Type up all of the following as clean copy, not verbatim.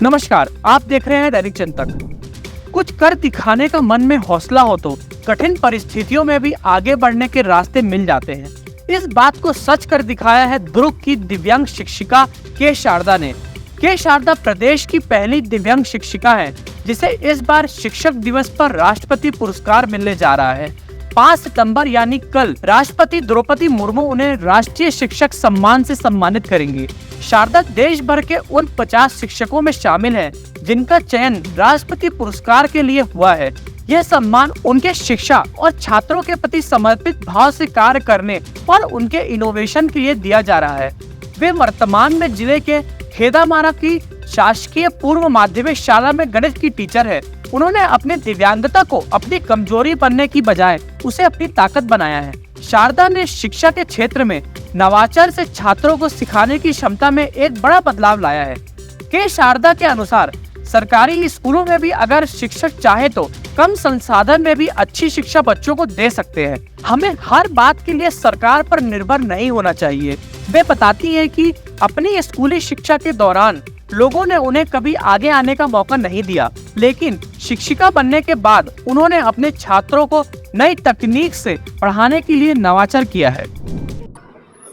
नमस्कार, आप देख रहे हैं दैनिक जनतक। कुछ कर दिखाने का मन में हौसला हो तो कठिन परिस्थितियों में भी आगे बढ़ने के रास्ते मिल जाते हैं। इस बात को सच कर दिखाया है दुर्ग की दिव्यांग शिक्षिका के शारदा ने। के शारदा प्रदेश की पहली दिव्यांग शिक्षिका है जिसे इस बार शिक्षक दिवस पर राष्ट्रपति पुरस्कार मिलने जा रहा है। 5 सितंबर यानी कल राष्ट्रपति द्रौपदी मुर्मू उन्हें राष्ट्रीय शिक्षक सम्मान से सम्मानित करेंगी। शारदा देश भर के उन 50 शिक्षकों में शामिल है जिनका चयन राष्ट्रपति पुरस्कार के लिए हुआ है। यह सम्मान उनके शिक्षा और छात्रों के प्रति समर्पित भाव से कार्य करने और उनके इनोवेशन के लिए दिया जा रहा है। वे वर्तमान में जिले के खेदामारा की शासकीय पूर्व माध्यमिक शाला में गणित की टीचर है। उन्होंने अपने दिव्यांगता को अपनी कमजोरी बनने की बजाय उसे अपनी ताकत बनाया है। शारदा ने शिक्षा के क्षेत्र में नवाचार से छात्रों को सिखाने की क्षमता में एक बड़ा बदलाव लाया है। के शारदा के अनुसार सरकारी स्कूलों में भी अगर शिक्षक चाहे तो कम संसाधन में भी अच्छी शिक्षा बच्चों को दे सकते हैं। हमें हर बात के लिए सरकार पर निर्भर नहीं होना चाहिए। वे बताती हैं कि अपनी स्कूली शिक्षा के दौरान लोगों ने उन्हें कभी आगे आने का मौका नहीं दिया, लेकिन शिक्षिका बनने के बाद उन्होंने अपने छात्रों को नई तकनीक से पढ़ाने के लिए नवाचार किया है।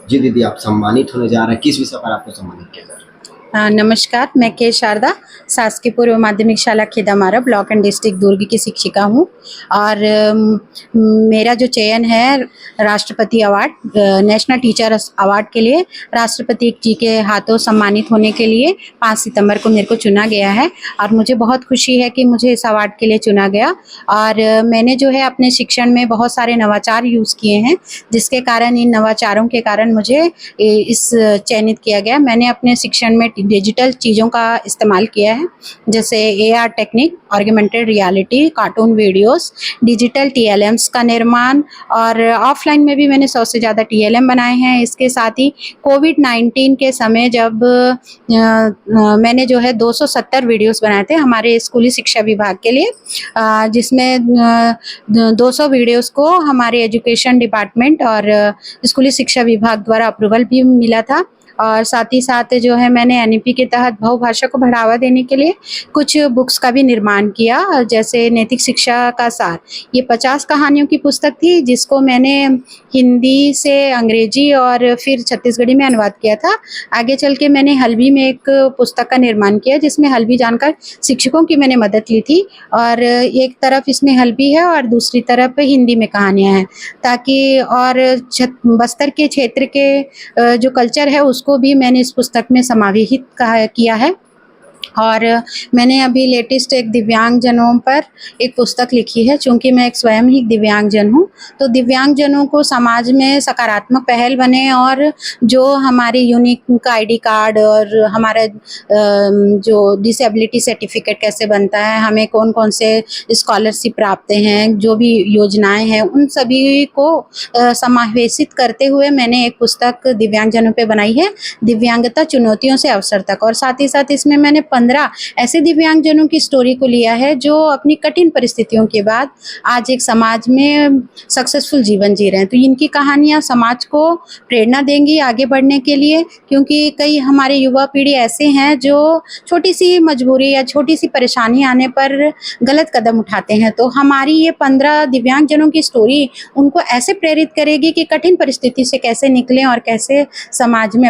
जी दीदी, आप सम्मानित होने जा रहे हैं, किस विषय पर आपको सम्मानित किया जा रहा है? नमस्कार, मैं के शारदा शासकीय पूर्व माध्यमिक शाला खेदामारा ब्लॉक एंड डिस्ट्रिक्ट दुर्ग की शिक्षिका हूँ और मेरा जो चयन है राष्ट्रपति अवार्ड नेशनल टीचर अवार्ड के लिए राष्ट्रपति जी के हाथों सम्मानित होने के लिए 5 सितंबर को मेरे को चुना गया है और मुझे बहुत खुशी है कि मुझे इस अवार्ड के लिए चुना गया। और मैंने जो है अपने शिक्षण में बहुत सारे नवाचार यूज़ किए हैं जिसके कारण इन नवाचारों के कारण मुझे इस चयनित किया गया। मैंने अपने शिक्षण में डिजिटल चीज़ों का इस्तेमाल किया है जैसे AR technique, augmented reality, cartoon videos, digital TLMs का निर्माण और ऑफलाइन में भी मैंने 100 से ज़्यादा TLM बनाए हैं। इसके साथ ही कोविड-19 के समय जब मैंने जो है 270 वीडियोस बनाए थे हमारे स्कूली शिक्षा विभाग के लिए, जिसमें 200 वीडियोस को हमारे एजुकेशन डिपार्टमेंट और स्कूली शिक्षा विभाग द्वारा अप्रूवल भी मिला था। और साथ ही साथ जो है मैंने NEP के तहत बहुभाषा को बढ़ावा देने के लिए कुछ बुक्स का भी निर्माण किया, जैसे नैतिक शिक्षा का सार। ये 50 कहानियों की पुस्तक थी जिसको मैंने हिंदी से अंग्रेजी और फिर छत्तीसगढ़ी में अनुवाद किया था। आगे चल के मैंने हल्बी में एक पुस्तक का निर्माण किया जिसमें हल्बी जानकर शिक्षकों की मैंने मदद ली थी और एक तरफ इसमें हल्बी है और दूसरी तरफ हिंदी में कहानियाँ हैं, ताकि और बस्तर के क्षेत्र के जो कल्चर है उसको भी मैंने इस पुस्तक में समावेशित किया है। और मैंने अभी लेटेस्ट एक दिव्यांगजनों पर एक पुस्तक लिखी है। चूँकि मैं एक स्वयं ही दिव्यांगजन हूँ तो दिव्यांगजनों को समाज में सकारात्मक पहल बने और जो हमारे यूनिक ID कार्ड और हमारा जो डिसेबिलिटी सर्टिफिकेट कैसे बनता है, हमें कौन कौन से स्कॉलरशिप प्राप्त हैं, जो भी योजनाएं हैं उन सभी को समावेशित करते हुए मैंने एक पुस्तक दिव्यांगजनों पे बनाई है, दिव्यांगता चुनौतियों से अवसर तक। और साथ ही साथ इसमें मैंने 15 ऐसे दिव्यांगजनों की स्टोरी को लिया है जो अपनी कठिन परिस्थितियों के बाद आज एक समाज में सक्सेसफुल जीवन जी रहे हैं। तो इनकी कहानियां समाज को प्रेरणा देंगी आगे बढ़ने के लिए, क्योंकि कई हमारे युवा पीढ़ी ऐसे हैं जो छोटी सी मजबूरी या छोटी सी परेशानी आने पर गलत कदम उठाते हैं। तो हमारी ये 15 दिव्यांगजनों की स्टोरी उनको ऐसे प्रेरित करेगी कि कठिन परिस्थिति से कैसे निकलें और कैसे समाज में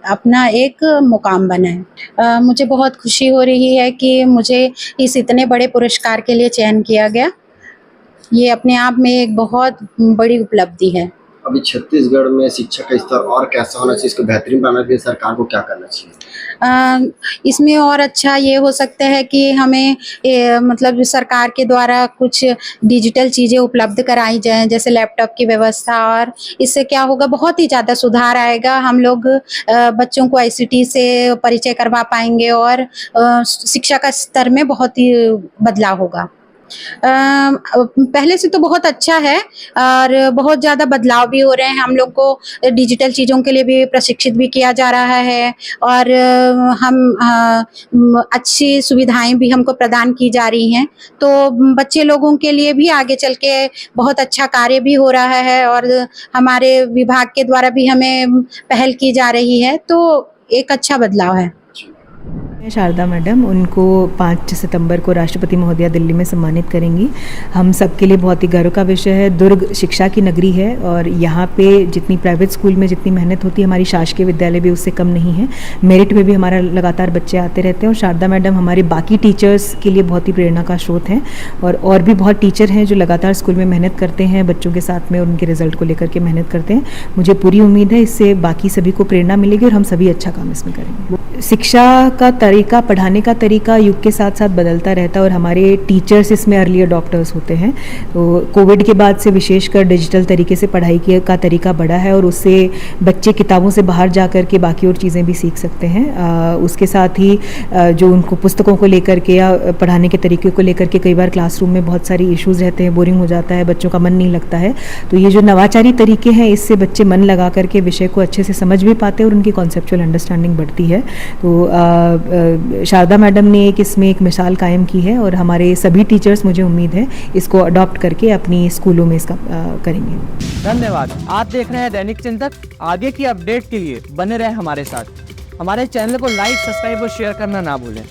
अपना एक मुकाम बनाएं। मुझे बहुत खुशी हो रही है कि मुझे इस इतने बड़े पुरस्कार के लिए चयन किया गया। ये अपने आप में एक बहुत बड़ी उपलब्धि है। अभी छत्तीसगढ़ में शिक्षा का स्तर और कैसा होना चाहिए, इसको बेहतरीन बनाने के लिए सरकार को क्या करना चाहिए? इसमें और अच्छा ये हो सकता है कि हमें मतलब सरकार के द्वारा कुछ डिजिटल चीज़ें उपलब्ध कराई जाएं, जैसे लैपटॉप की व्यवस्था। और इससे क्या होगा, बहुत ही ज़्यादा सुधार आएगा। हम लोग बच्चों को ICT से परिचय करवा पाएंगे और शिक्षा का स्तर में बहुत ही बदलाव होगा। पहले से तो बहुत अच्छा है और बहुत ज़्यादा बदलाव भी हो रहे हैं। हम लोग को डिजिटल चीज़ों के लिए भी प्रशिक्षित भी किया जा रहा है और हम अच्छी सुविधाएं भी हमको प्रदान की जा रही हैं। तो बच्चे लोगों के लिए भी आगे चल के बहुत अच्छा कार्य भी हो रहा है और हमारे विभाग के द्वारा भी हमें पहल की जा रही है। तो एक अच्छा बदलाव है। शारदा मैडम, उनको 5 सितंबर को राष्ट्रपति महोदया दिल्ली में सम्मानित करेंगी। हम सबके लिए बहुत ही गर्व का विषय है। दुर्ग शिक्षा की नगरी है और यहाँ पे जितनी प्राइवेट स्कूल में जितनी मेहनत होती है, हमारी शासकीय विद्यालय भी उससे कम नहीं है। मेरिट में भी हमारा लगातार बच्चे आते रहते हैं और शारदा मैडम हमारे बाकी टीचर्स के लिए बहुत ही प्रेरणा का स्रोत हैं। और भी बहुत टीचर हैं जो लगातार स्कूल में मेहनत करते हैं बच्चों के साथ में और उनके रिजल्ट को लेकर के मेहनत करते हैं। मुझे पूरी उम्मीद है इससे बाकी सभी को प्रेरणा मिलेगी और हम सभी अच्छा काम इसमें करेंगे। शिक्षा का तरीका, पढ़ाने का तरीका युग के साथ साथ बदलता रहता है और हमारे टीचर्स इसमें अर्ली अडॉप्टर्स होते हैं। तो कोविड के बाद से विशेषकर डिजिटल तरीके से पढ़ाई का तरीका बढ़ा है और उससे बच्चे किताबों से बाहर जा कर के बाकी और चीज़ें भी सीख सकते हैं। उसके साथ ही जो उनको पुस्तकों को लेकर के या पढ़ाने के तरीके को लेकर के कई बार क्लासरूम में बहुत सारी इश्यूज़ रहते हैं, बोरिंग हो जाता है, बच्चों का मन नहीं लगता है। तो ये जो नवाचारी तरीके हैं, इससे बच्चे मन लगा करके विषय को अच्छे से समझ भी पाते हैं और उनकी कॉन्सेप्चुअल अंडरस्टैंडिंग बढ़ती है। तो शारदा मैडम ने इसमें एक मिसाल कायम की है और हमारे सभी टीचर्स, मुझे उम्मीद है, इसको अडॉप्ट करके अपनी स्कूलों में इसका करेंगे। धन्यवाद। आप देख रहे हैं दैनिक चिंतक। आगे की अपडेट के लिए बने रहे हमारे साथ। हमारे चैनल को लाइक, सब्सक्राइब और शेयर करना ना भूलें।